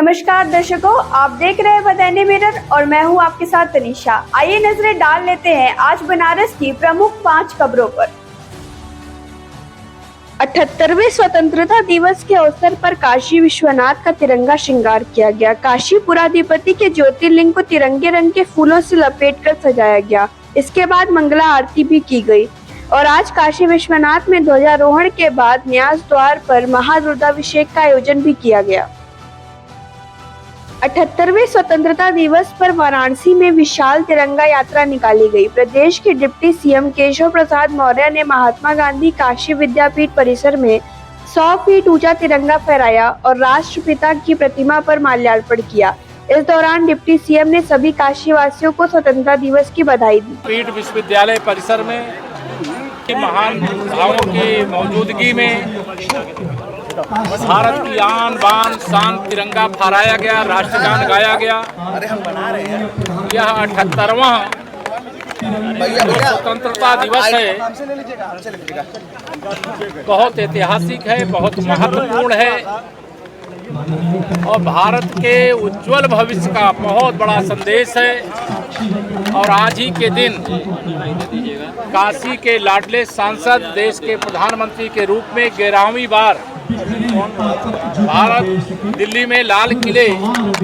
नमस्कार दर्शकों, आप देख रहे हैं बदायूं मिरर और मैं हूं आपके साथ तनीषा। आइए नजरें डाल लेते हैं आज बनारस की प्रमुख 5 खबरों पर। 78वें स्वतंत्रता दिवस के अवसर पर काशी विश्वनाथ का तिरंगा श्रृंगार किया गया। काशी पुराधिपति के ज्योतिर्लिंग को तिरंगे रंग के फूलों से लपेटकर सजाया गया। इसके बाद मंगला आरती भी की गई और आज काशी विश्वनाथ में ध्वजारोहण के बाद न्यास द्वार पर महारुद्राभिषेक का आयोजन भी किया गया। 78वें स्वतंत्रता दिवस पर वाराणसी में विशाल तिरंगा यात्रा निकाली गई। प्रदेश के डिप्टी सीएम केशव प्रसाद मौर्य ने महात्मा गांधी काशी विद्यापीठ परिसर में 100 फीट ऊंचा तिरंगा फहराया और राष्ट्रपिता की प्रतिमा पर माल्यार्पण किया। इस दौरान डिप्टी सीएम ने सभी काशी वासियों को स्वतंत्रता दिवस की बधाई दी। पीठ विश्वविद्यालय परिसर में महान योद्धाओं की मौजूदगी में भारत की आन बान शान तिरंगा फहराया गया, राष्ट्रगान गाया गया। यह 78वां स्वतंत्रता दिवस है, बहुत ऐतिहासिक है, बहुत महत्वपूर्ण है और भारत के उज्जवल भविष्य का बहुत बड़ा संदेश है। और आज ही के दिन काशी के लाडले सांसद, देश के प्रधानमंत्री के रूप में 11वीं बार भारत दिल्ली में लाल किले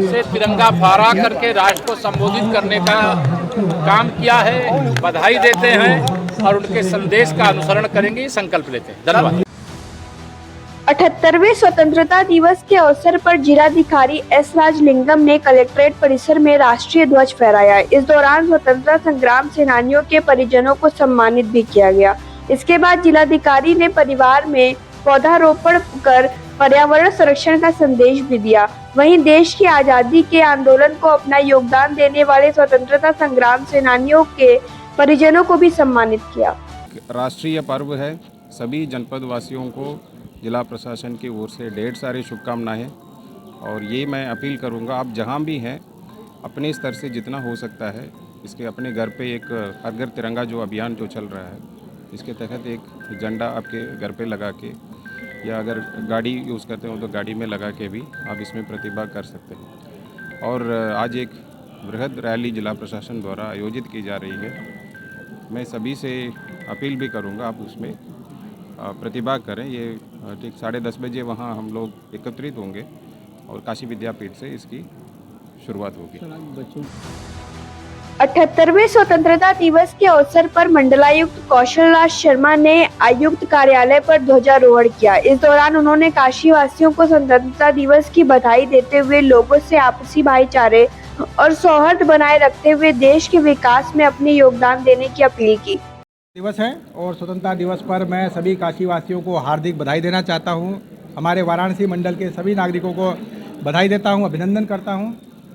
से तिरंगा फहरा करके राष्ट्र को संबोधित करने का काम किया है। बधाई देते हैं और उनके संदेश का अनुसरण करेंगे, संकल्प लेते हैं। धन्यवाद। 78वें स्वतंत्रता दिवस के अवसर पर जिलाधिकारी एस राजलिंगम ने कलेक्ट्रेट परिसर में राष्ट्रीय ध्वज फहराया। इस दौरान स्वतंत्रता संग्राम सेनानियों के परिजनों को सम्मानित भी किया गया। इसके बाद जिलाधिकारी ने परिवार में पौधारोपण कर पर्यावरण संरक्षण का संदेश भी दिया। वहीं देश की आजादी के आंदोलन को अपना योगदान देने वाले स्वतंत्रता संग्राम सेनानियों के परिजनों को भी सम्मानित किया। राष्ट्रीय पर्व है, सभी जनपद वासियों को जिला प्रशासन की ओर से ढेर सारी शुभकामनाएं। और ये मैं अपील करूंगा, आप जहां भी हैं अपने स्तर से जितना हो सकता है इसके अपने घर पे एक हर घर तिरंगा जो अभियान जो चल रहा है, इसके तहत एक झंडा आपके घर पे लगा के या अगर गाड़ी यूज़ करते हो तो गाड़ी में लगा के भी आप इसमें प्रतिभाग कर सकते हैं। और आज एक बृहद रैली जिला प्रशासन द्वारा आयोजित की जा रही है। मैं सभी से अपील भी करूंगा आप उसमें प्रतिभाग करें। ये ठीक 10:30 बजे वहाँ हम लोग एकत्रित होंगे और काशी विद्यापीठ से इसकी शुरुआत होगी। 78वें स्वतंत्रता दिवस के अवसर पर मंडलायुक्त कौशल राज शर्मा ने आयुक्त कार्यालय पर ध्वजारोहण किया। इस दौरान उन्होंने काशी वासियों को स्वतंत्रता दिवस की बधाई देते हुए लोगों से आपसी भाईचारे और सौहार्द बनाए रखते हुए देश के विकास में अपने योगदान देने की अपील की। दिवस है और स्वतंत्रता दिवस पर मैं सभी काशी वासियों को हार्दिक बधाई देना चाहता हूं। हमारे वाराणसी मंडल के सभी नागरिकों को बधाई देता हूं, अभिनंदन करता हूं।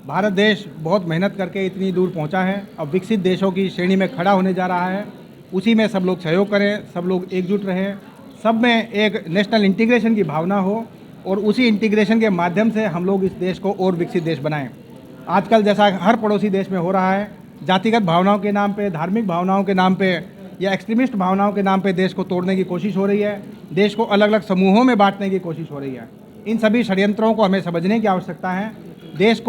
भारत देश बहुत मेहनत करके इतनी दूर पहुंचा है, अब विकसित देशों की श्रेणी में खड़ा होने जा रहा है। उसी में सब लोग सहयोग करें, सब लोग एकजुट रहें, सब में एक नेशनल इंटीग्रेशन की भावना हो और उसी इंटीग्रेशन के माध्यम से हम लोग इस देश को और विकसित देश बनाएं। आजकल जैसा हर पड़ोसी देश में हो रहा है, जातिगत भावनाओं के नाम पे, धार्मिक भावनाओं के नाम पे या एक्सट्रीमिस्ट भावनाओं के नाम पे देश को तोड़ने की कोशिश हो रही है, देश को अलग अलग समूहों में बांटने की कोशिश हो रही है। इन सभी षड्यंत्रों को हमें समझने की आवश्यकता है। देश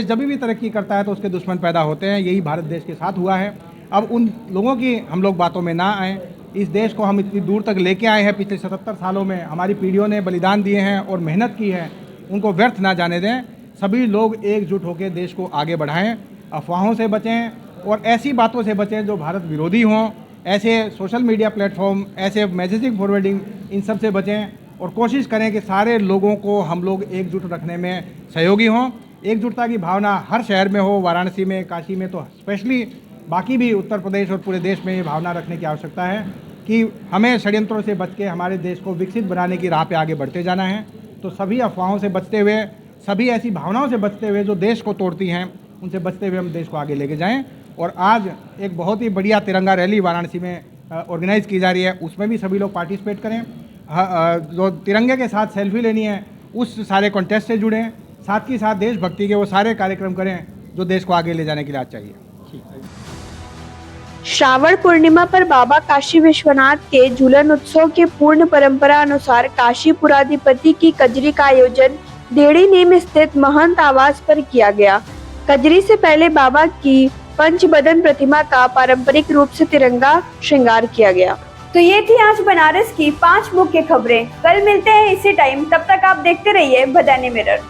जब भी तरक्की करता है तो उसके दुश्मन पैदा होते हैं, यही भारत देश के साथ हुआ है। अब उन लोगों की हम लोग बातों में ना आएँ। इस देश को हम इतनी दूर तक लेके आए हैं, पिछले 77 सालों में हमारी पीढ़ियों ने बलिदान दिए हैं और मेहनत की है, उनको व्यर्थ ना जाने दें। सभी लोग एकजुट होकर देश को आगे बढ़ाएँ, अफवाहों से बचें और ऐसी बातों से बचें जो भारत विरोधी हों। ऐसे सोशल मीडिया प्लेटफॉर्म, ऐसे मैसेजिंग फॉरवर्डिंग, इन सब से बचें और कोशिश करें कि सारे लोगों को हम लोग एकजुट रखने में सहयोगी हों। एकजुटता की भावना हर शहर में हो, वाराणसी में, काशी में तो स्पेशली, बाकी भी उत्तर प्रदेश और पूरे देश में ये भावना रखने की आवश्यकता है कि हमें षड्यंत्रों से बच के हमारे देश को विकसित बनाने की राह पे आगे बढ़ते जाना है। तो सभी अफवाहों से बचते हुए, सभी ऐसी भावनाओं से बचते हुए जो देश को तोड़ती हैं, उनसे बचते हुए हम देश को आगे लेके जाएँ। और आज एक बहुत ही बढ़िया तिरंगा रैली वाराणसी में ऑर्गेनाइज की जा रही है, उसमें भी सभी लोग पार्टिसिपेट करें। जो तिरंगे के साथ सेल्फी लेनी है उस सारे कॉन्टेस्ट से जुड़ें, साथ ही साथ देशभक्ति के वो सारे कार्यक्रम करें जो देश को आगे ले जाने के लिए आज चाहिए। श्रावण पूर्णिमा पर बाबा काशी विश्वनाथ के झूलन उत्सव के पूर्ण परंपरा अनुसार काशी पुराधिपति की कजरी का आयोजन देड़ी नीम स्थित महंत आवास पर किया गया। कजरी से पहले बाबा की पंचबदन प्रतिमा का पारंपरिक रूप से तिरंगा श्रृंगार किया गया। तो ये थी आज बनारस की 5 मुख्य खबरें। कल मिलते हैं इसी टाइम, तब तक आप देखते रहिए बदायूं मिरर।